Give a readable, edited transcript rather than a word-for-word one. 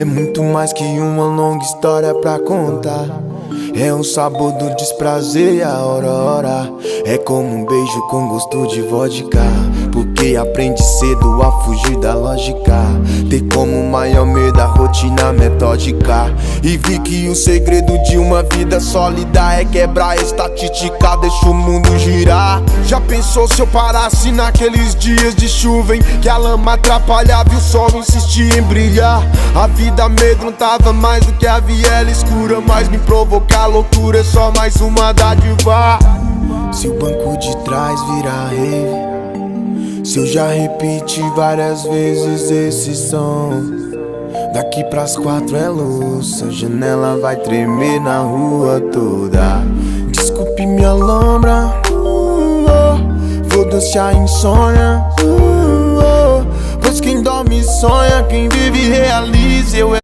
É muito mais que uma longa história pra contar. É o sabor do desprazer e a hora. É como um beijo com gosto de vodka, porque aprende cedo a fugir da lógica. Ter como maior medo a rotina metódica. E vi que o segredo de uma vida sólida é quebrar a estatística, deixa o mundo girar. Já pensou se eu parasse naqueles dias de chuva em que a lama atrapalhava e o sol insistia em brilhar? A vida amedrontava mais do que a viela escura, mas me provocar loucura é só mais uma dádiva. Se o banco de trás virar rave, se eu já repeti várias vezes esse som, daqui pras 4 é luz, a janela vai tremer na rua toda. Desculpe minha lombra, foda-se a insônia, pois quem dorme sonha, quem vive realiza. Eu